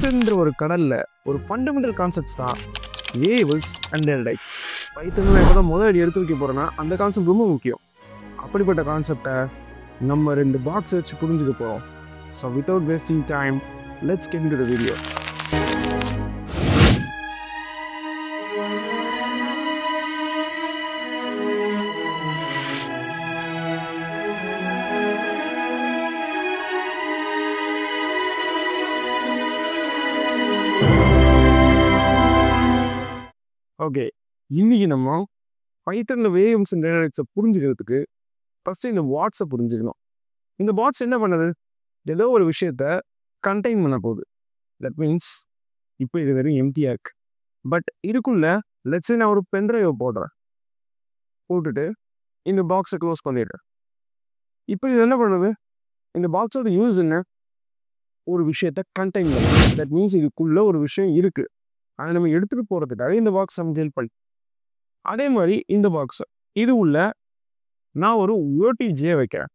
பைத்தன்ற ஒரு கடல்ல ஒரு ஃபண்டமெண்டல் கான்செப்ட்ஸ் தான் வேரியபிள்ஸ் அண்ட் டேட்டா டைப்ஸ். பைத்தன்ல எப்போ தான் முதல் அடி எடுத்து வைக்க போகிறோன்னா அந்த கான்செப்ட் ரொம்ப முக்கியம். அப்படிப்பட்ட கான்செப்டை நம்ம 2 பாக்ஸ் வச்சு புரிஞ்சுக்க போகிறோம். So without wasting time, let's get into the video. Okay, இன்னைக்கு நம்ம பைத்தனில் வேரியபிள்ஸ் அண்ட் டேட்டா டைப்ஸை புரிஞ்சுக்கிறதுக்கு ஃபஸ்ட்டு இந்த பாட்ஸை புரிஞ்சுக்கணும். இந்த பாட்ஸ் என்ன பண்ணுது? ஏதோ ஒரு விஷயத்த கண்டெயின் பண்ண போகுது. தட் மீன்ஸ் இப்போ இது வெறும் எம்டியாக இருக்கு. பட் இதுக்குள்ள லெட்ஸ் நான் ஒரு பென்ட்ரைவை போட்டுட்டு இந்த பாக்ஸை க்ளோஸ் பண்ணிடுறேன். இப்போ இது என்ன பண்ணுது? இந்த பாக்ஸோட யூஸ் என்ன? ஒரு விஷயத்த கண்டெயின் பண்ணுது. தட் மீன்ஸ் இதுக்குள்ள ஒரு விஷயம் இருக்குது, அதை நம்ம எடுத்துகிட்டு போகிறதுக்காக இந்த பாக்ஸ் நம்ம ஹெல்ப் பண்ணி. அதே மாதிரி இந்த பாக்ஸ் இது உள்ள நான் ஒரு ஓடிஜியை வைக்கிறேன்.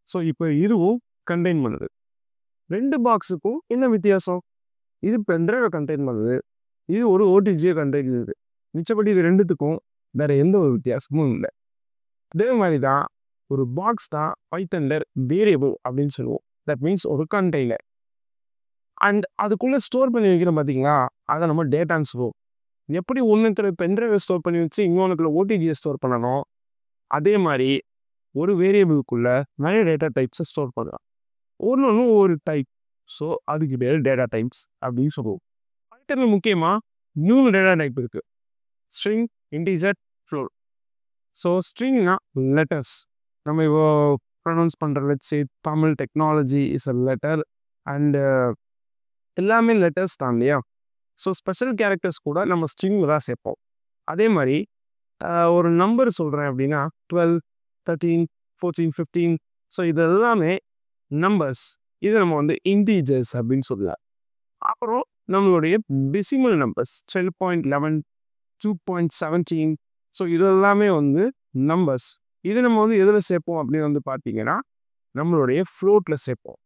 ஸோ இப்போ இதுவும் கண்டெயின் பண்ணுது. 2 பாக்ஸுக்கும் என்ன வித்தியாசம்? இது பென்ட்ரைவை கண்டெயின் பண்ணுது, இது ஒரு ஓடிஜியை கண்டெயின் பண்ணுது. மிச்சப்படி இது ரெண்டுத்துக்கும் வேற எந்த ஒரு வித்தியாசமும் இல்லை. அதே மாதிரி தான் ஒரு பாக்ஸ் தான் பைத்தன்ல வேரியபிள் அப்படின்னு சொல்லுவோம். தட் மீன்ஸ் ஒரு கண்டெய்னர். அண்ட் அதுக்குள்ளே ஸ்டோர் பண்ணி வைக்கிறோம் பார்த்தீங்களா, அதை நம்ம டேட்டான்னு சொல்லுவோம். எப்படி ஒன்றுத்துல பென்ட்ரைவை ஸ்டோர் பண்ணி வச்சு இன்னொன்றுக்குள்ள ஓடிஜியை ஸ்டோர் பண்ணணும், அதே மாதிரி ஒரு வேரியபிளுக்குள்ள நிறைய டேட்டா டைப்ஸை ஸ்டோர் பண்ணலாம். ஒன்று ஒரு டைப். ஸோ அதுக்கு பேர் டேட்டா டைப்ஸ் அப்படின்னு சொல்லுவோம். பைத்தனில் முக்கியமாக 3 டேட்டா டைப் இருக்குது: ஸ்ட்ரிங், இன்டிஜர், ஃப்ளோட். ஸோ ஸ்ட்ரிங்னா லெட்டர்ஸ். நம்ம இப்போ ப்ரொனவுன்ஸ் பண்ணுற let's Tamil technology is a letter and எல்லாமே லெட்டர்ஸ் தான் இல்லையா? ஸோ ஸ்பெஷல் கேரக்டர்ஸ் கூட நம்ம ஸ்ட்ரிங்கில் தான் சேர்ப்போம். அதே மாதிரி ஒரு நம்பர் சொல்கிறேன் அப்படின்னா 12, 13, 14, 15. ஸோ இது எல்லாமே நம்பர்ஸ். இது நம்ம வந்து இன்டீஜர்ஸ் அப்படின்னு சொல்லலாம். அப்புறம் நம்மளுடைய டெசிமல் நம்பர்ஸ் 12.11, 2.17. ஸோ இது எல்லாமே வந்து நம்பர்ஸ். இது நம்ம வந்து எதில் சேர்ப்போம் அப்படின்னு வந்து பார்த்தீங்கன்னா நம்மளுடைய ஃப்ளோட்டில் சேர்ப்போம்.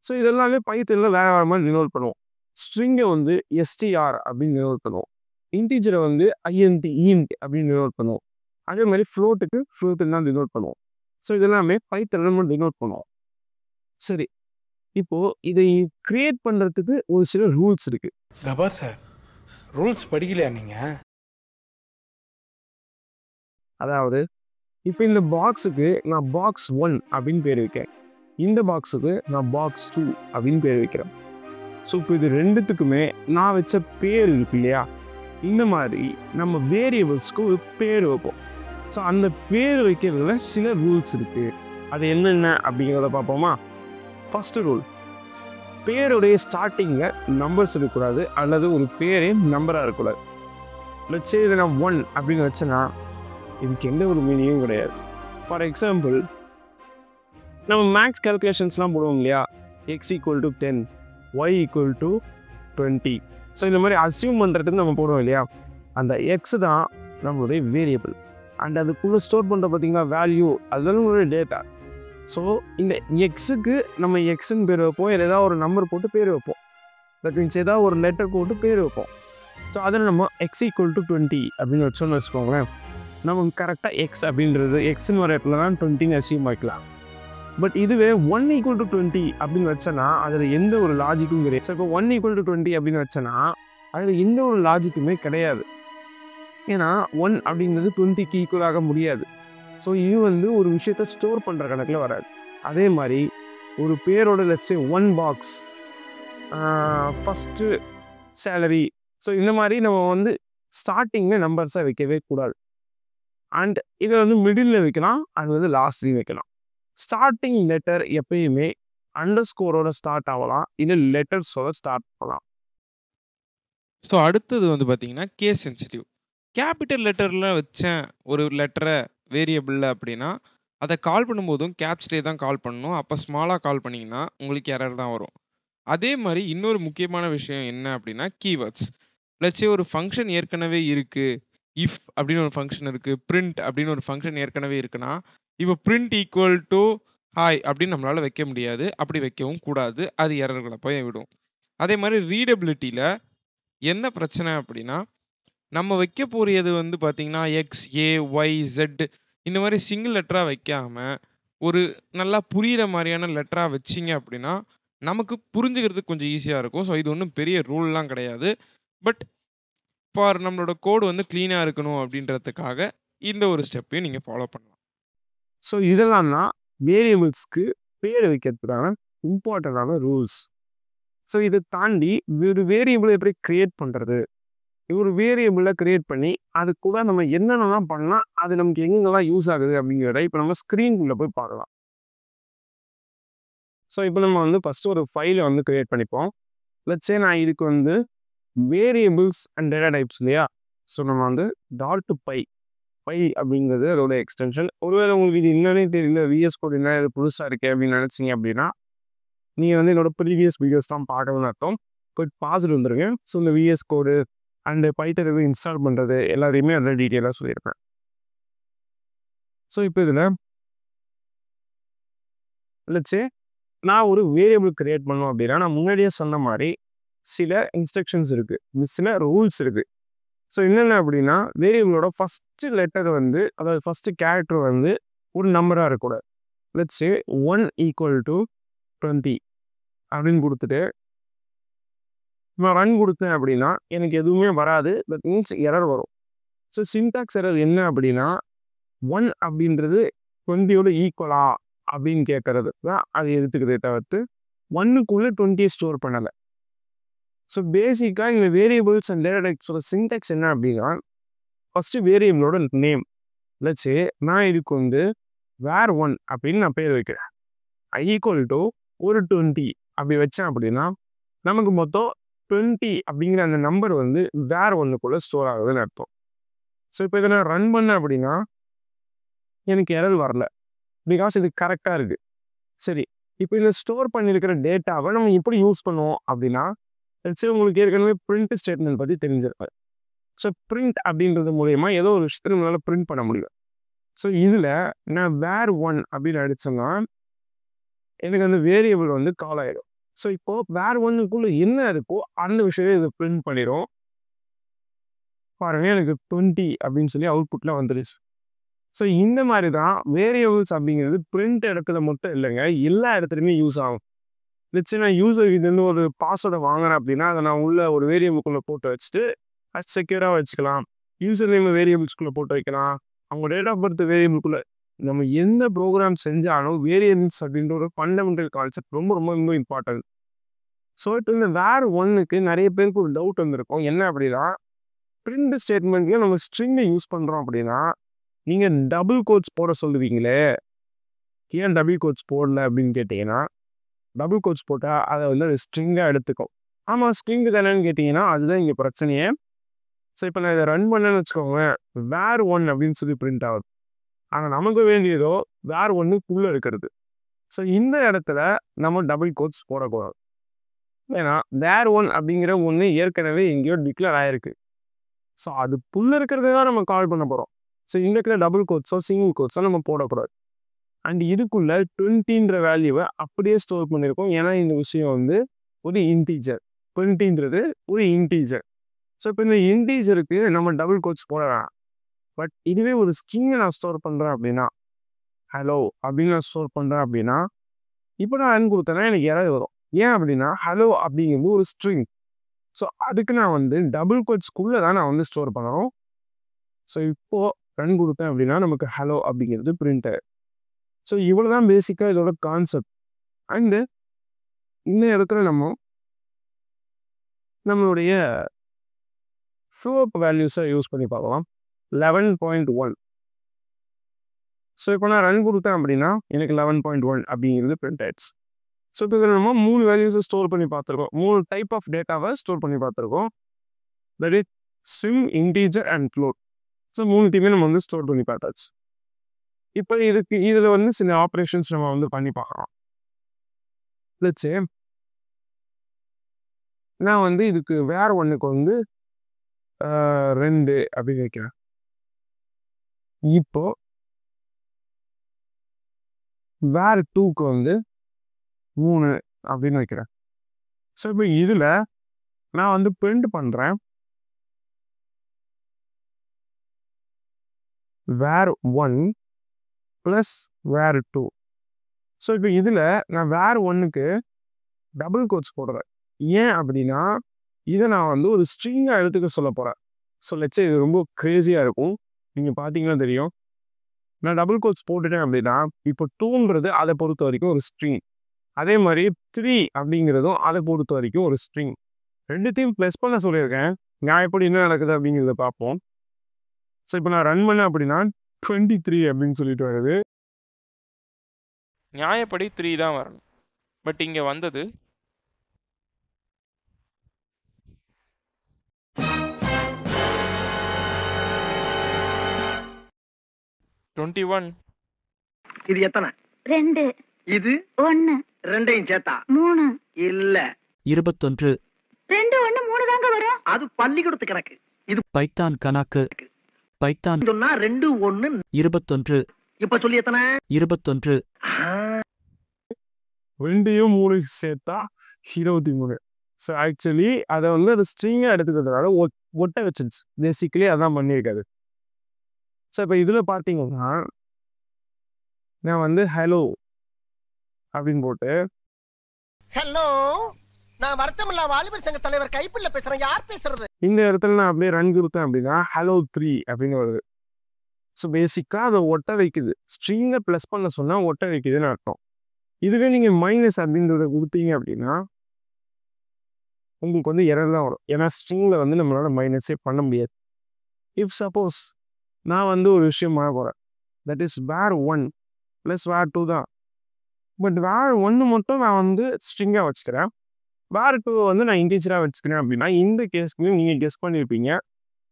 ஸோ இதெல்லாமே பைத்தனில் வேறு வேறு மாதிரி டினோட் பண்ணுவோம். ஸ்ட்ரிங்கை வந்து எஸ்டிஆர் அப்படின்னு டினோட் பண்ணுவோம். இன்டீஜரை வந்து இன்ட் அப்படின்னு டினோட் பண்ணுவோம். அதே மாதிரி ஃப்ளோட்டுன்னு தான் டினோட் பண்ணுவோம். ஸோ இதெல்லாமே பைத்தனில் நம்ம டினோட் பண்ணுவோம். சரி, இப்போது இதை கிரியேட் பண்ணுறதுக்கு ஒரு சில ரூல்ஸ் இருக்குது. கபார் சார், ரூல்ஸ் படிக்கலையா நீங்கள்? அதாவது இப்போ இந்த பாக்ஸுக்கு நான் பாக்ஸ் 1 அப்படின்னு பேர் வைக்கிறேன், இந்த பாக்ஸுக்கு நான் பாக்ஸ் 2 அப்படின்னு பேர் வைக்கிறேன். ஸோ இப்போ இது ரெண்டுத்துக்குமே நான் வச்ச பேர் இருக்கு இல்லையா, இந்த மாதிரி நம்ம வேரியபிள்ஸ்க்கு ஒரு பேர் வைப்போம். ஸோ அந்த பேர் வைக்கிறதுல சில ரூல்ஸ் இருக்குது. அது என்னென்ன அப்படிங்கிறத பார்ப்போமா? ஃபஸ்ட்டு ரூல், பேருடைய ஸ்டார்டிங்கில் நம்பர்ஸ் இருக்கக்கூடாது, அல்லது ஒரு பேரே நம்பராக இருக்கக்கூடாது. லெட்ஸ் சே இதை நான் 1 அப்படின்னு வச்சேன்னா இதுக்கு எந்த ஒரு மீனிங்கும் கிடையாது. ஃபார் எக்ஸாம்பிள், நம்ம மேக்ஸ் கால்குலேஷன்ஸ்லாம் போடுவோம் இல்லையா, x = 10, y = 20. ஸோ இந்த மாதிரி அஸ்யூம் பண்ணுறதுக்கு நம்ம போடுவோம் இல்லையா, அந்த எக்ஸ் தான் நம்மளுடைய வேரியபிள். அண்ட் அதுக்குள்ளே ஸ்டோர் பண்ணுற பார்த்தீங்கன்னா வேல்யூ, அதுதான் நம்மளுடைய டேட்டா. ஸோ இந்த எக்ஸுக்கு நம்ம எக்ஸுன்னு பேர் வைப்போம், ஏதாவது ஒரு நம்பர் போட்டு பேர் வைப்போம். தட் மீன்ஸ் ஏதாவது ஒரு லெட்டர் போட்டு பேர் வைப்போம். ஸோ அதில் நம்ம x = 20 அப்படின்னு வச்சோன்னு வச்சுக்கோங்களேன், நமக்கு கரெக்டாக எக்ஸ் அப்படின்றது எக்ஸ்ன்னு வர இடத்துல தான் 20 அஸ்யூம் வைக்கலாம். பட் இதுவே 1 = 20 அப்படின்னு வச்சேன்னா அதில் எந்த ஒரு லாஜிக்கும் கிடையாது. ஸோ இப்போ 1 = 20 அப்படின்னு வச்சேன்னா அதில் எந்த ஒரு லாஜிக்குமே கிடையாது. ஏன்னா 1 அப்படிங்கிறது 20க்கு ஈக்குவலாக முடியாது. ஸோ இது வந்து ஒரு விஷயத்த ஸ்டோர் பண்ணுற கணக்கில் வராது. அதே மாதிரி ஒரு பேரோட let's say 1 box, first salary. So இந்த மாதிரி நம்ம வந்து ஸ்டார்டிங்கில் நம்பர்ஸை வைக்கவே கூடாது. அண்ட் இதை வந்து மிடில் வைக்கலாம், அது வந்து லாஸ்ட்லேயும் வைக்கலாம். ஸ்டார்டிங் லெட்டர் எப்பயுமே அண்டர்ஸ்கோரோட ஸ்டார்ட் ஆகலாம், இல்லை லெட்டர்ஸோட ஸ்டார்ட் ஆகலாம். ஸோ அடுத்தது வந்து பார்த்தீங்கன்னா கேஸ் சென்சிட்டிவ். கேபிட்டல் லெட்டரில் வச்சேன் ஒரு லெட்டரை வேரியபிளில் அப்படின்னா அதை கால் பண்ணும்போதும் கேப்ஸ்லேயே தான் கால் பண்ணணும். அப்போ ஸ்மாலாக கால் பண்ணிங்கன்னா உங்களுக்கு எரர் தான் வரும். அதே மாதிரி இன்னொரு முக்கியமான விஷயம் என்ன அப்படின்னா கீவேர்ட்ஸ். லட்சே ஒரு ஃபங்க்ஷன் ஏற்கனவே இருக்குது, இஃப் அப்படின்னு ஒரு ஃபங்க்ஷன் இருக்குது, பிரிண்ட் அப்படின்னு ஒரு ஃபங்க்ஷன் ஏற்கனவே இருக்குன்னா இப்போ பிரிண்ட் = ஹாய் அப்படின்னு நம்மளால் வைக்க முடியாது, அப்படி வைக்கவும் கூடாது, அது எரர்களை போய் விடும். அதே மாதிரி ரீடபிலிட்டியில் என்ன பிரச்சனை அப்படின்னா, நம்ம வைக்க போறது வந்து பார்த்தீங்கன்னா, எக்ஸ், ஏ, ஒய், இசட் இந்த மாதிரி சிங்கிள் லெட்டரா வைக்காம, ஒரு நல்லா புரியிற மாரியான லெட்டரா வச்சீங்க அப்படின்னா, நமக்கு புரிஞ்சுக்கிறதுக்கு கொஞ்சம் ஈஸியா இருக்கும். ஸோ இது ஒண்ணும் பெரிய ரூல்லாம் கிடையாது. பட் நம்மளோட கோடு வந்து கிளீனா இருக்கணும் அப்படின்றதுக்காக, இந்த ஒரு ஸ்டெப்பையும் நீங்க ஃபாலோ பண்ணலாம். ஸோ இதெல்லாம் தான் வேரியபிள்ஸ்க்கு பேர் வைக்கிறதுக்கான இம்பார்ட்டண்டான ரூல்ஸ். ஸோ இதை தாண்டி ஒரு வேரியபிளை எப்படி கிரியேட் பண்ணுறது, ஒரு வேரியபிளை கிரியேட் பண்ணி அது கூட நம்ம என்னென்னலாம் பண்ணால் அது நமக்கு எங்கெங்கெல்லாம் யூஸ் ஆகுது அப்படிங்கிறத இப்போ நம்ம ஸ்க்ரீனுக்குள்ளே போய் பார்க்கலாம். ஸோ இப்போ நம்ம வந்து ஃபஸ்ட்டு ஒரு ஃபைலை வந்து கிரியேட் பண்ணிப்போம். லெட்ஸ் சே நான் இதுக்கு வந்து வேரியபிள்ஸ் அண்ட் டேட்டா டைப்ஸ் இல்லையா, ஸோ நம்ம வந்து .py அப்படிங்கிறது அதோட எக்ஸ்டென்ஷன். ஒருவேளை உங்களுக்கு இது என்னன்னே தெரியல, விஎஸ் கோட் என்ன இது புதுசாக இருக்கே அப்படின்னு நினச்சிங்க அப்படின்னா, நீங்கள் வந்து என்னோட ப்ரீவியஸ் வீடியோஸ் தான் பார்க்கணும்னு அர்த்தம். போய் பார்த்துட்டு வந்துருங்க. ஸோ இந்த விஎஸ் கோடு அண்டு பைத்தன் எதுவும் இன்ஸ்டால் பண்ணுறது எல்லாத்தையுமே அதில் டீட்டெயிலாக சொல்லியிருப்பேன். ஸோ இப்போ இதில் லெட்ஸ் சே நான் ஒரு வேரியபிள் கிரியேட் பண்ணோம் அப்படின்னா, நான் முன்னாடியே சொன்ன மாதிரி சில இன்ஸ்ட்ரக்ஷன்ஸ் இருக்குது, சில ரூல்ஸ் இருக்குது. ஸோ என்னென்ன அப்படின்னா, வேரியபிளோட ஃபஸ்ட்டு லெட்டர் வந்து, அதாவது ஃபஸ்ட்டு கேரக்டர் வந்து ஒரு நம்பராக இருக்கக்கூடாது. லெட்ஸ் சே 1 = 20 அப்படின்னு கொடுத்துட்டு நான் ரன் கொடுத்தேன் அப்படின்னா எனக்கு எதுவுமே வராது. தட் மீன்ஸ் எரர் வரும். ஸோ சின்டாக்ஸ் எரர் என்ன அப்படின்னா, 1 அப்படின்றது 20யோட ஈக்குவலா அப்படின்னு கேட்கறது தான் அது எடுத்துக்கிறதே தவிர்த்து 1க்குள்ளே 20 ஸ்டோர் பண்ணலை. ஸோ பேசிக்காக இந்த வேரியபிள்ஸ் அண்ட் டேட்டா டைப்ஸோட சின்டாக்ஸ் என்ன அப்படின்னா, ஃபஸ்ட்டு வேரியபிளோட நேம். லெட்ஸ் சே நான் இதுக்கு வந்து var1 அப்படின்னு நான் பேர் வைக்கிறேன். = ஒரு 20 அப்படி வச்சேன் அப்படின்னா நமக்கு மொத்தம் 20 அப்படிங்கிற அந்த நம்பர் வந்து var1க்குள்ளே ஸ்டோர் ஆகுதுன்னு அர்த்தம். ஸோ இப்போ இதை நான் ரன் பண்ணேன் அப்படின்னா எனக்கு எரர் வரல, பிகாஸ் இது கரெக்டாக இருக்குது. சரி, இப்போ இதில் ஸ்டோர் பண்ணியிருக்கிற டேட்டாவை நம்ம எப்படி யூஸ் பண்ணுவோம் அப்படின்னா, சரி உங்களுக்கு ஏற்கனவே பிரிண்ட் ஸ்டேட்மெண்ட் பற்றி தெரிஞ்சிருப்பாரு. ஸோ பிரிண்ட் அப்படின்றது மூலயமா ஏதோ ஒரு விஷயத்தை நம்மளால் பிரிண்ட் பண்ண முடியும். ஸோ இதில் நான் var1 அப்படின்னு அடித்தோம்னா எனக்கு அந்த வேரியபிள் வந்து கால் ஆகிடும். ஸோ இப்போது var1க்குள்ளே என்ன இருக்கோ அந்த விஷயத்தை இதை பிரிண்ட் பண்ணிடும். பாருங்கள், எனக்கு 20 அப்படின்னு சொல்லி அவுட்புட்டில் வந்துடுச்சு. ஸோ இந்த மாதிரி தான் வேரியபிள்ஸ் அப்படிங்கிறது பிரிண்ட் இடத்துல மட்டும் இல்லைங்க, எல்லா இடத்துலையுமே யூஸ் ஆகும். லெட்ஸ் சே நான் யூசர் இதுலேருந்து ஒரு பாஸ்வேர்டை வாங்குறேன் அப்படின்னா அதை நான் உள்ள ஒரு வேரியபிள்குள்ளே போட்டு வச்சுட்டு அது செக்யூராக வச்சுக்கலாம். யூசர் நேம் வேரியபிள்ஸ்குள்ளே போட்டு வைக்கலாம். அவங்க டேட் ஆஃப் பர்த் வேரியபிள்குள்ளே. நம்ம எந்த ப்ரோக்ராம் செஞ்சாலும் வேரியபிள்ஸ் அப்படின்ற ஒரு ஃபண்டமெண்டல் கான்செப்ட் ரொம்ப ரொம்ப ரொம்ப இம்பார்ட்டன்ட். ஸோ இப்போ இந்த var1க்கு நிறைய பேருக்கு ஒரு டவுட் வந்திருக்கும். என்ன அப்படின்னா, பிரிண்ட் ஸ்டேட்மெண்ட்லேயும் நம்ம ஸ்ட்ரிங்கை யூஸ் பண்ணுறோம் அப்படின்னா நீங்கள் டபுள் கோட்ஸ் போட சொல்லுவீங்களே, ஏன் டபுள் கோட்ஸ் போடல அப்படின்னு கேட்டிங்கன்னா, டபுள் கோட்ஸ் போட்டால் அதை வந்து அது ஸ்ட்ரிங்காக எடுத்துக்கும். ஆமாம், ஸ்ட்ரிங்கு தானேன்னு கேட்டிங்கன்னா அதுதான் இங்கே பிரச்சனையே. ஸோ இப்போ நான் இதை ரன் பண்ணேன்னு வச்சுக்கோங்க, var1 அப்படின்னு சொல்லி பிரிண்ட் ஆகுது. ஆனால் நமக்கு வேண்டியதோ var1க்குள்ளே இருக்கிறது. ஸோ இந்த இடத்துல நம்ம டபுள் கோட்ஸ் போடக்கூடாது. ஏன்னா var1 அப்படிங்கிற ஒன்று ஏற்கனவே எங்கேயோ டிக்ளேர் ஆகிருக்கு. ஸோ அதுக்குள்ளே இருக்கிறது தான் நம்ம கால் பண்ண போகிறோம். ஸோ இந்த இடத்துல டபுள் கோட்ஸோ சிங்கிள் கோட்ஸோ நம்ம போடக்கூடாது. அண்ட் இதுக்குள்ளே 20ன்ற வேல்யூவை அப்படியே ஸ்டோர் பண்ணியிருக்கோம். ஏன்னா இந்த விஷயம் வந்து ஒரு இன்டீஜர், 20ன்றது ஒரு இன்டீஜர். ஸோ இப்போ இந்த இன்டீஜருக்கு நம்ம டபுள் கோட்ஸ் போடலாம். பட் இதுவே ஒரு ஸ்ட்ரிங்கை நான் ஸ்டோர் பண்ணுறேன் அப்படின்னா, ஹலோ அப்படின்னு நான் ஸ்டோர் பண்ணுறேன் அப்படின்னா, இப்போ நான் ரன் கொடுத்தேன்னா எனக்கு எரர் வரும். ஏன் அப்படின்னா ஹலோ அப்படிங்கிறது ஒரு ஸ்ட்ரிங். ஸோ அதுக்கு நான் வந்து டபுள் கோட்ஸ்க்குள்ளே தான் நான் வந்து ஸ்டோர் பண்ணணும். ஸோ இப்போது ரன் கொடுத்தேன் அப்படின்னா நமக்கு ஹலோ அப்படிங்கிறது பிரிண்டர். ஸோ இவ்வளோ தான் பேசிக்காக இதோட கான்செப்ட். அண்டு இந்த இடத்துல நம்மளுடைய ஃப்ளோப் வேல்யூஸை யூஸ் பண்ணி பார்க்கலாம். 11.1. ஸோ இப்போ நான் ரன் கொடுத்தேன் அப்படின்னா எனக்கு 11.1 அப்படிங்கிறது பிரிண்ட் ஆயிடுச்சு. ஸோ இப்போ இதில் நம்ம 3 வேல்யூஸை ஸ்டோர் பண்ணி பார்த்துருக்கோம். 3 டைப் ஆஃப் டேட்டாவை ஸ்டோர் பண்ணி பார்த்துருக்கோம். That is string, integer and float. So 3த்தையுமே நம்ம வந்து ஸ்டோர் பண்ணி பார்த்தாச்சு. இப்போ இதில் வந்து சில ஆப்ரேஷன்ஸ் நம்ம வந்து பண்ணி பார்க்கலாம். லெட்ஸ் சே நான் வந்து இதுக்கு var1க்கு வந்து 2 அப்படின்னு வைக்கிறேன். இப்போ var2க்கு வந்து 3 அப்படின்னு வைக்கிறேன். ஸோ இப்போ இதில் நான் வந்து பிரிண்ட் பண்ணுறேன் வேர் 1 ப்ளஸ் வேர் 2. ஸோ இப்போ இதில் நான் வேர் 1க்கு டபுள் கோட்ஸ் போடுறேன். ஏன் அப்படின்னா இதை நான் வந்து ஒரு ஸ்ட்ரிங்காக எடுத்துக்க சொல்ல போகிறேன். ஸோ லெட்ஸ் இது ரொம்ப க்ரேஸியாக இருக்கும். நீங்கள் பார்த்தீங்கன்னா தெரியும். நான் டபுள் கோட்ஸ் போட்டுட்டேன் அப்படின்னா இப்போ 2ன்றது அதை பொறுத்த வரைக்கும் ஒரு ஸ்ட்ரிங். அதே மாதிரி 3 அப்படிங்கிறதும் அதை பொறுத்த வரைக்கும் ஒரு ஸ்ட்ரிங். ரெண்டுத்தையும் ப்ளஸ் பண்ண சொல்லியிருக்கேன். நான் எப்படி என்ன நடக்குது அப்படிங்கிறத பார்ப்போம். ஸோ இப்போ நான் ரன் பண்ணேன் அப்படின்னா 23 அப்படின்னு சொல்லிட்டு வருது. நியாயப்படி 3 தான் வரணும். பட் இங்கே வந்தது 21. இது எத்தனை? 2 இது 1 ரெண்டையும் சேர்த்தா 3 இல்ல 21 2 1 3 தாங்க வரும். அது பள்ளிக்கூடத்து கணக்கு. இது பைத்தான் கணக்கு பைத்தான் சொன்னா 2 1. 21 இப்ப சொல்லி எத்தனை? 21 2யும் 3 சேர்த்தா 23. ஸோ ஆக்சுவலி அதை வந்து அது ஸ்ட்ரிங்காக எடுத்துக்கிறதுனால ஒட்ட வச்சிருச்சு. பேசிக்கலி அதான் பண்ணியிருக்காது. ஸோ இப்போ இதில் பார்த்தீங்கன்னா நான் வந்து ஹலோ அப்படின்னு போட்டு ஹலோ, நான் வருத்தமில்லா வாலிபர் சங்க தலைவர் கைப்பிள்ள பேசுறேன். யார் பேசுறது? இந்த இடத்துல நான் அப்படியே ரன் கொடுத்தேன் அப்படின்னா ஹலோ 3 அப்படின்னு வருது. ஸோ பேசிக்காக அதை ஒட்ட வைக்குது. ஸ்ட்ரிங்கை ப்ளஸ் பண்ண சொன்னால் ஒட்ட வைக்குதுன்னு அர்த்தம். இதுவே நீங்கள் மைனஸ் அப்படின்றத கொடுத்தீங்க அப்படின்னா உங்களுக்கு வந்து எரர் தான் வரும். ஏன்னா ஸ்ட்ரிங்கில் வந்து நம்மளால் மைனஸே பண்ண முடியாது. இஃப் சப்போஸ் நான் வந்து ஒரு விஷயம் பண்ண போகிறேன், தட் இஸ் வேர் 1 ப்ளஸ் வேர் 2 தான். பட் வேர் 1 மட்டும் நான் வந்து ஸ்ட்ரிங்காக வச்சுக்கிறேன், வேர் 2 வந்து நான் இன்டீஜராக வச்சுக்கிறேன் அப்படின்னா இந்த கேஸ்க்கு நீங்கள் கெஸ் பண்ணியிருப்பீங்க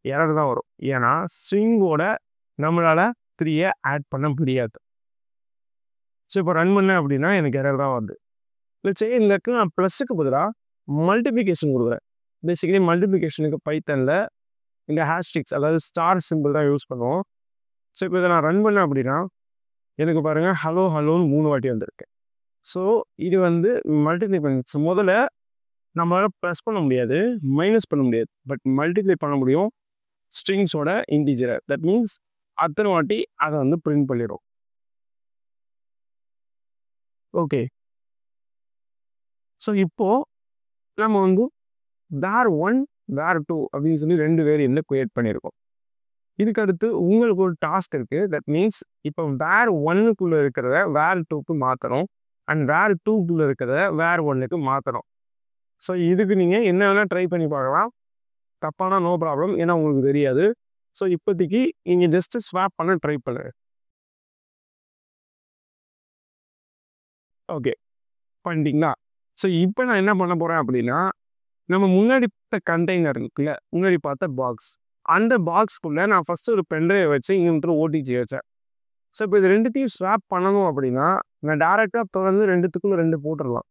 எரர் தான் வரும். ஏன்னா ஸ்ட்ரிங்கோட நம்மளால் 3 ஆட் பண்ண முடியாது. ஸோ இப்போ ரன் பண்ணேன் அப்படின்னா எனக்கு எரர் தான் வருது. இல்லை இந்த இடத்துல நான் ப்ளஸுக்கு பதிலாக மல்டிப்ளிகேஷன் கொடுக்குறேன். பேசிக்கலி மல்டிப்ளிகேஷனுக்கு பைத்தனில் இந்த ஹேஷ்டிக்ஸ் அதாவது ஸ்டார் சிம்பிள் தான் யூஸ் பண்ணுவோம். ஸோ இப்போ இதை நான் ரன் பண்ணேன் அப்படின்னா எனக்கு பாருங்கள் ஹலோ ஹலோன்னு 3 வாட்டி வந்திருக்கு. ஸோ இது வந்து மல்டிப்ளை பண்ணி முதல்ல நம்மளால் ப்ளஸ் பண்ண முடியாது, மைனஸ் பண்ண முடியாது, பட் மல்டிப்ளை பண்ண முடியும் ஸ்ட்ரிங்ஸோட இன்டீஜரை. தட் மீன்ஸ் அத்தனை வாட்டி அதை வந்து பிரிண்ட் பண்ணிடும். ஓகே, ஸோ இப்போது நம்ம வந்து வேர் 1 வேர் 2 அப்படின்னு சொல்லி 2 வேரியபிளை கிரியேட் பண்ணியிருக்கோம். இதுக்கு அடுத்து உங்களுக்கு ஒரு டாஸ்க் இருக்குது. தட் மீன்ஸ் இப்போ வேர் 1க்குள்ளே இருக்கிறத வேர் 2க்கு மாற்றணும் அண்ட் வேர் 2க்குள்ளே இருக்கிறத வேர் 1க்கு மாற்றணும். ஸோ இதுக்கு நீங்கள் என்ன வேணால் ட்ரை பண்ணி பார்க்கலாம். தப்பானா நோ ப்ராப்ளம், ஏன்னா உங்களுக்கு தெரியாது. ஸோ இப்போதைக்கு நீங்கள் ஜஸ்ட்டு ஸ்வாப் பண்ண ட்ரை பண்ணுங்க. ஓகே பண்ணிட்டீங்களா? ஸோ இப்போ நான் என்ன பண்ண போகிறேன் அப்படின்னா நம்ம முன்னாடி பார்த்த கண்டெய்னர் இருக்குல்ல, முன்னாடி பார்த்த பாக்ஸ், அந்த பாக்ஸ்க்குள்ளே நான் ஃபஸ்ட்டு ஒரு பென்ட்ரைவ் வச்சு இங்கே ஓடிஜி வச்சேன். ஸோ இப்போ இது ரெண்டுத்தையும் ஸ்வாப் பண்ணணும் அப்படின்னா நான் டேரெக்டாக தொடர்ந்து 2த்துக்குள்ளே 2 போட்டுடலாம்.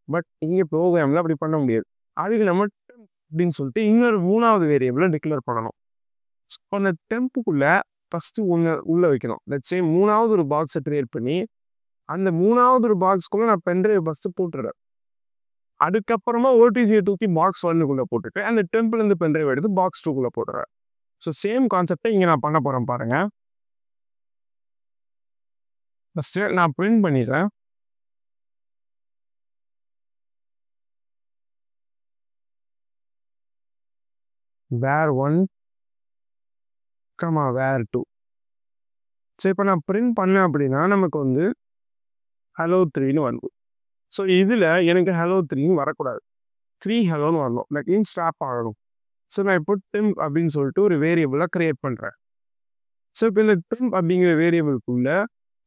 பட் இங்கே ப்ரோக்ராமில் அப்படி பண்ண முடியாது. அதுக்கு நம்ம டெம்ப் அப்படின்னு சொல்லிட்டு இன்னொரு 3வது வேரியபிளை டிக்ளேர் பண்ணணும். ஸோ அந்த டெம்ப்புக்குள்ளே ஃபஸ்ட்டு உள்ளே வைக்கணும். லெட்ஸ் சே 3வது ஒரு பாக்ஸை க்ரியேட் பண்ணி அந்த 3வது ஒரு பாக்ஸ்க்குள்ளே நான் பென்ட்ரைவ் ஃபஸ்ட்டு போட்டுடுறேன். அதுக்கப்புறமா ஓடிஜியை தூக்கி பாக்ஸ் 1க்குள்ளே போட்டுட்டு அந்த டெம்ப்லேருந்து பென்ட்ரைவ் எடுத்து பாக்ஸ் 2க்குள்ளே போட்டுறேன். ஸோ சேம் கான்செப்டை இங்கே நான் பண்ண போகிறேன் பாருங்கள். ஃபஸ்ட்டு நான் பிரிண்ட் பண்ணிடுறேன். வேர் 1 வேர் 2. ஸோ இப்போ நான் பிரிண்ட் பண்ணேன் அப்படின்னா நமக்கு வந்து ஹலோ 3ன்னு வரணும். ஸோ இதில் எனக்கு ஹலோ 3ன்னு வரக்கூடாது, 3 ஹலோன்னு வரணும். தட் மீன்ஸ் ஸ்டாப் ஆகணும். ஸோ நான் இப்போ டெம்ப் அப்படின்னு சொல்லிட்டு ஒரு வேரியபிளை க்ரியேட் பண்ணுறேன். ஸோ இப்போ இந்த டெம்ப் அப்படிங்கிற வேரியபிளுக்குள்ளே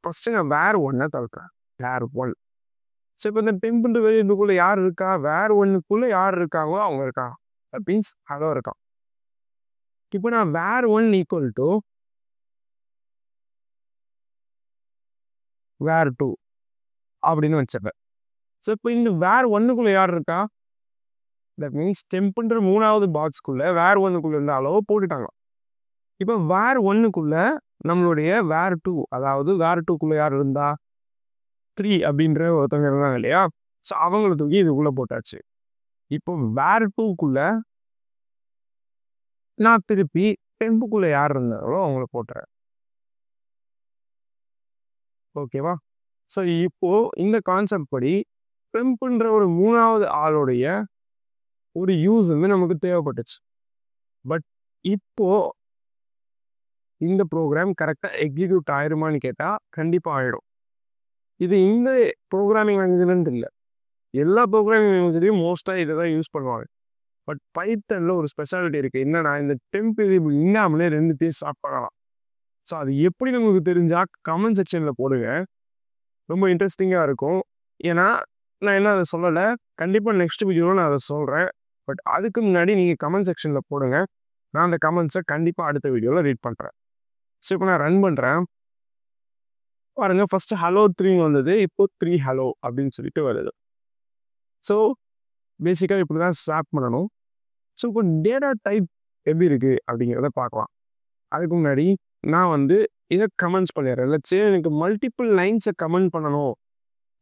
ஃபஸ்ட்டு நான் வேர் 1 தவிர்க்கிறேன், வேர் 1. ஸோ இப்போ இந்த டெம்ப்ன்ற வேரியபிளுக்குள்ளே யார் இருக்கா, வேர் 1க்குள்ளே யார் இருக்காங்களோ அவங்க இருக்காங்க. தட் மீன்ஸ் ஹலோ இருக்கான். இப்போ நான் வேர் 1 ஈக்குவல் டு வேர் 2 அப்படின்னு வச்சிருக்கேன். ஸோ இப்போ இந்த வேர் 1க்குள்ளே யார் இருக்கா, தட் மீன்ஸ் டெம்ப்ன்ற 3வது பாக்ஸ்க்குள்ளே வேர் 1க்குள்ளே இருந்த அளவு போட்டுட்டாங்க. இப்போ வேர் 1க்குள்ளே நம்மளுடைய வேர் 2, அதாவது வேர் 2க்குள்ளே யார் இருந்தா 3 அப்படின்ற ஒருத்தவங்க இருந்தாங்க இல்லையா, ஸோ அவங்கள தூக்கி இதுக்குள்ளே போட்டாச்சு. இப்போ வேர் டூக்குள்ள நான் திருப்பி டெம்புக்குள்ள யார் இருந்தாங்களோ அவங்கள போட்டுறேன். ஓகேவா? ஸோ இப்போ இந்த கான்செப்ட் படி டெம்புன்ற ஒரு 3வது ஆளுடைய ஒரு யூஸ் வந்து நமக்கு தேவைப்பட்டுச்சு. பட் இப்போ இந்த ப்ரோக்ராம் கரெக்டாக எக்ஸிக்யூட் ஆயிருமான்னு கேட்டால் கண்டிப்பாக ஆயிடும். இது இந்த ப்ரோக்ராமிங் லாங்குவேஜ்லன்ட்டு இல்லை, எல்லா ப்ரோக்ராமிங் லாங்குவேஜ்லையும் மோஸ்ட்டாக இதை தான் யூஸ் பண்ணுவாங்க. பட் பைத்தனில் ஒரு ஸ்பெஷாலிட்டி இருக்குது. என்னன்னா இந்த டெம்ப் இது இல்லாமலே ரெண்டுத்தையும் ஸ்டார்ட் பண்ணலாம். ஸோ அது எப்படி நமக்கு தெரிஞ்சால் கமெண்ட் செக்ஷனில் போடுங்க, ரொம்ப இன்ட்ரெஸ்டிங்காக இருக்கும். ஏன்னா நான் என்ன அதை சொல்லலை, கண்டிப்பாக நெக்ஸ்ட் வீடியோவில் நான் அதை சொல்கிறேன். பட் அதுக்கு முன்னாடி நீங்கள் கமெண்ட் செக்ஷனில் போடுங்க, நான் அந்த கமெண்ட்ஸை கண்டிப்பாக அடுத்த வீடியோவில் ரீட் பண்ணுறேன். ஸோ இப்போ நான் ரன் பண்ணுறேன் பாருங்கள். ஃபஸ்ட்டு ஹலோ 3 வந்தது, இப்போ 3 ஹலோ அப்படின்னு சொல்லிட்டு வருது. ஸோ பேசிக்காக இப்படி தான் ஸ்டார்ட் பண்ணணும். ஸோ இப்போ டேட்டா டைப் எப்படி இருக்குது அப்படிங்கிறத பார்க்கலாம். அதுக்கு முன்னாடி நான் வந்து இதை கமெண்ட்ஸ் பண்ணிடுறேன். லட்சே எனக்கு மல்டிபிள் லைன்ஸை கமெண்ட் பண்ணணும்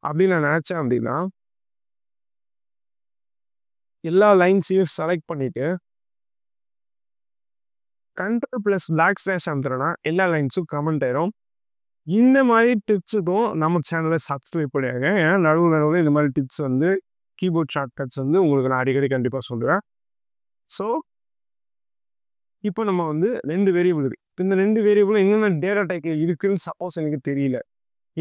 அப்படின்னு நான் நினச்சேன் அப்படின்னா எல்லா லைன்ஸையும் செலக்ட் பண்ணிவிட்டு Ctrl+\/ அமுத்துறேன்னா எல்லா லைன்ஸும் கமெண்ட் ஆயிரும். இந்த மாதிரி டிப்ஸுக்கும் நம்ம சேனலை சப்ஸ்கிரைப் பண்ணிடுங்க. ஏன்னா நடுவில் இந்த மாதிரி டிப்ஸ் வந்து கீபோர்ட் ஷார்ட்கட்ஸ் வந்து உங்களுக்கு நான் அடிக்கடி கண்டிப்பாக சொல்லுவேன். ஸோ இப்போ நம்ம வந்து 2 வேரியபிள் இருக்குது. இந்த 2 வேரியபிளும் என்னென்ன டேட்டா டைப்பில் இருக்குதுன்னு சப்போஸ் எனக்கு தெரியல,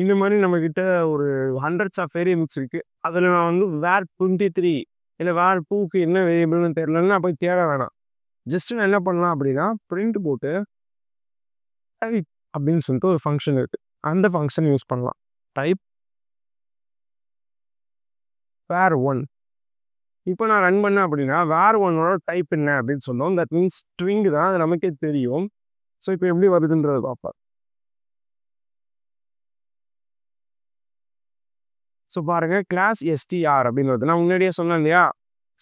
இந்த மாதிரி நம்மக்கிட்ட ஒரு ஹண்ட்ரட்ஸ் ஆஃப் வேரியபிள்ஸ் இருக்குது. அதில் நான் வந்து வேர் 23 இல்லை வேர் 2க்கு என்ன வேரியபிள்னு தெரியலன்னு நான் போய் தேட வேணாம். ஜஸ்ட்டு நான் என்ன பண்ணலாம் அப்படின்னா பிரிண்ட் போட்டு டைப் அப்படின்னு சொல்லிட்டு ஒரு ஃபங்க்ஷன் இருக்குது, அந்த ஃபங்க்ஷன் யூஸ் பண்ணலாம். டைப் வேர் 1. இப்போ நான் ரன் பண்ணேன் அப்படின்னா வேர் 1ஓட டைப் என்ன அப்படின்னு சொன்னோம். தட் மீன்ஸ் ஸ்ட்ரிங் தான், அது நமக்கே தெரியும். ஸோ இப்போ எப்படி வருதுன்றது பார்ப்பேன். ஸோ பாருங்கள், கிளாஸ் STR அப்படின்னு வருது. நான் முன்னாடியே சொன்னேன் இல்லையா,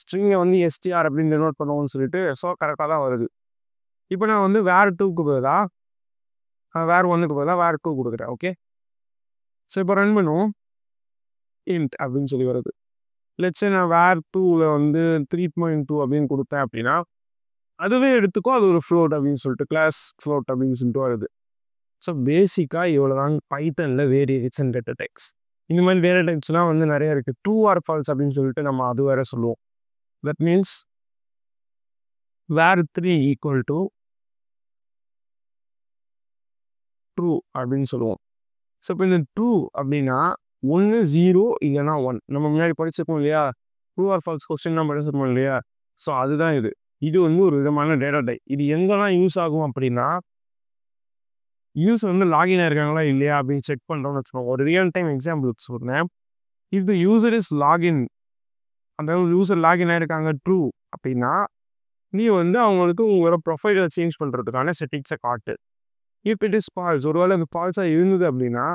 ஸ்ட்ரிங்கை வந்து STR அப்படின்னு டினோட் பண்ணுவோம்னு சொல்லிட்டு. ஸோ கரெக்டாக தான் வருது. இப்போ நான் வந்து வேர் 2க்கு பதிலாக வேர் 1க்கு பதிலாக வேர் 2 கொடுக்குறேன். ஓகே, ஸோ இப்போ ரன் பண்ணுவோம். இன்ட் அப்படின்னு சொல்லி வருது. லெட்ஸே நான் வேர் 2ல் வந்து 3.2 அப்படின்னு கொடுத்தேன் அப்படின்னா அதுவே எடுத்துக்கோ, அது ஒரு ஃப்ளோட் அப்படின்னு சொல்லிட்டு கிளாஸ் ஃப்ளோட் அப்படின்னு சொல்லிட்டு வருது. ஸோ பேசிக்காக இவ்வளோ தான் பைத்தனில் வேரியேஷன் அண்ட் டேட்டா டைப்ஸ். இந்த மாதிரி வேறு டைப்ஸ்லாம் வந்து நிறைய இருக்குது. ட்ரூ ஆர் ஃபால்ஸ் அப்படின்னு சொல்லிட்டு நம்ம அது வேறு சொல்லுவோம். That means where 3 equal to true அப்படின்னு சொல்லுவோம். ஸோ இப்போ இந்த ட்ரூ அப்படின்னா 1 0 இல்லைனா 1. நம்ம முன்னாடி படிச்சிருக்கோம் இல்லையா, ட்ரூ ஆர் ஃபால்ஸ் கொஸ்டின் நம்ம படிச்சிருக்கோம் இல்லையா. ஸோ அதுதான் இது. இது வந்து ஒரு விதமான டேட்டா டைப். இது எங்கெல்லாம் யூஸ் ஆகும் அப்படின்னா யூஸ் வந்து லாகின் ஆயிருக்காங்களா இல்லையா அப்படின்னு செக் பண்ணுறோம்னு வச்சுக்கோங்க. ஒரு ரியல் டைம் எக்ஸாம்பிளுக்கு சொல்கிறேன். இது யூசர் இஸ் லாகின், அந்த யூசர் லாகின் ஆயிருக்காங்க ட்ரூ அப்படின்னா நீ வந்து அவங்களுக்கு உங்களோட ப்ரொஃபைலை சேஞ்ச் பண்ணுறதுக்கான செட்டிங்ஸை காட்டு. இஃப் இட் இஸ் ஃபால்ஸ், ஒருவேளை அது ஃபால்ஸாக இருந்தது அப்படின்னா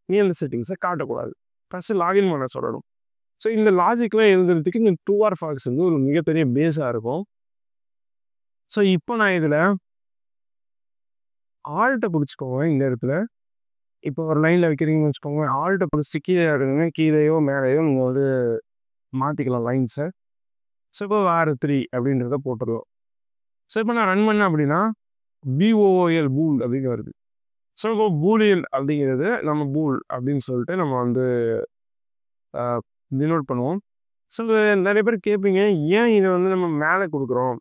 நீ அந்த செட்டிங்ஸை காட்டக்கூடாது, ஃபஸ்ட்டு லாகின் பண்ண சொல்லணும். ஸோ இந்த லாஜிக்லாம் எழுதுறதுக்கு இந்த ட்ரூ ஆர் ஃபால்ஸ் வந்து ஒரு மிகப்பெரிய பேஸாக இருக்கும். ஸோ இப்போ நான் இதில் ஆல்ட்டை பிடிச்சிக்கோங்க. இந்த இடத்துல இப்போ ஒரு லைனில் வைக்கிறீங்கன்னு வச்சுக்கோங்க, ஆல்ட்டை பிடிச்சி கீழே இருக்குங்க, கீழேயோ மேலேயோ நீங்கள் வந்து மாற்றிக்கலாம் லைன்ஸை. ஸோ இப்போ வேர் 3 அப்படின்றத போட்டுருவோம். ஸோ இப்போ நான் ரன் பண்ணேன் அப்படின்னா BOOL பூல் அப்படின்னு வருது. ஸோ இப்போ பூலியல் அப்படிங்கிறது நம்ம பூல் அப்படின்னு சொல்லிட்டு நம்ம வந்து டினோட் பண்ணுவோம். ஸோ நிறைய பேர் கேட்பீங்க, ஏன் இதை வந்து நம்ம மேலே கொடுக்குறோம்.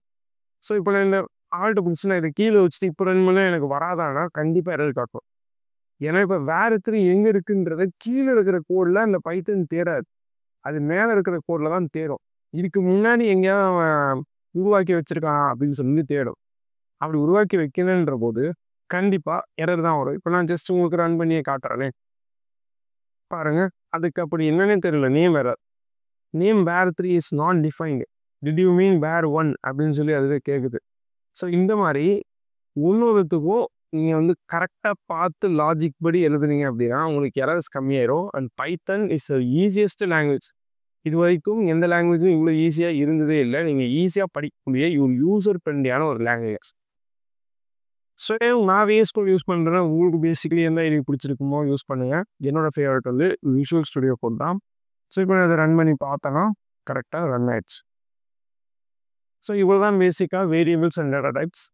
ஸோ இப்போ நான் இந்த ஆல்ட்டை பிடிச்சி நான் இதை கீழே வச்சுட்டு இப்போ ரன் பண்ணால் எனக்கு வராதானா கண்டிப்பாக எரர் காட்டும். ஏன்னா இப்போ வேர் 3 எங்கே இருக்குன்றத கீழே இருக்கிற கோடில் அந்த பைத்தன் தேடாது, அது மேலே இருக்கிற கோடில் தான் தேடும். இதுக்கு முன்னாடி எங்கேயாவது அவன் உருவாக்கி வச்சுருக்கான் அப்படின்னு சொல்லி தேடும். அப்படி உருவாக்கி வைக்கலன்ற போது கண்டிப்பாக எரர் தான் வரும். இப்போ நான் ஜஸ்ட் உங்களுக்கு ரன் பண்ணியே காட்டுறேனே பாருங்கள், அதுக்கு அப்படி என்னன்னே தெரியல, name error. Name var 3 is not defined, did you mean var 1 அப்படின்னு சொல்லி அதுவே கேட்குது. ஸோ இந்த மாதிரி ஒன்றுத்துக்கும் நீங்கள் வந்து கரெக்டாக பார்த்து லாஜிக் படி எழுதுனீங்க அப்படின்னா உங்களுக்கு எரர்ஸ் கம்மியாயிரும். And python is the easiest language. இது வரைக்கும் எந்த லாங்குவேஜும் இவ்வளோ ஈஸியாக இருந்ததே இல்லை. நீங்கள் ஈஸியாக படிக்கக்கூடிய ஒரு யூசர் ஃப்ரெண்ட்லியான ஒரு லாங்குவேஜ். ஸோ நான் VS Code யூஸ் பண்ணுறேன். உங்களுக்கு பேசிக்கலி எந்த ஐடி பிடிச்சிருக்குமோ யூஸ் பண்ணுங்கள். என்னோடய ஃபேவரட் வந்து விஷுவல் ஸ்டுடியோ கோட் தான். ஸோ இப்போ நான் அதை ரன் பண்ணி பார்த்தேன்னா கரெக்டாக ரன் ஆயிடுச்சு. ஸோ இவ்வளோ தான் பேசிக்காக variables and data types.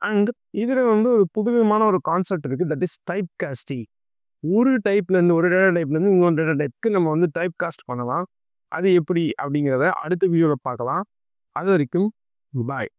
And இதில் வந்து ஒரு புதுவிதமான ஒரு கான்செப்ட் இருக்குது, தட் இஸ் டைப் காஸ்டிங். ஒரு டைப்லேருந்து ஒரு டேட்டா டைப்லேருந்து இன்னொரு டேட்டா டைப்புக்கு நம்ம வந்து டைப் காஸ்ட் பண்ணலாம். அது எப்படி அப்படிங்கிறத அடுத்த வீடியோவில் பார்க்கலாம். அது வரைக்கும் பாய்.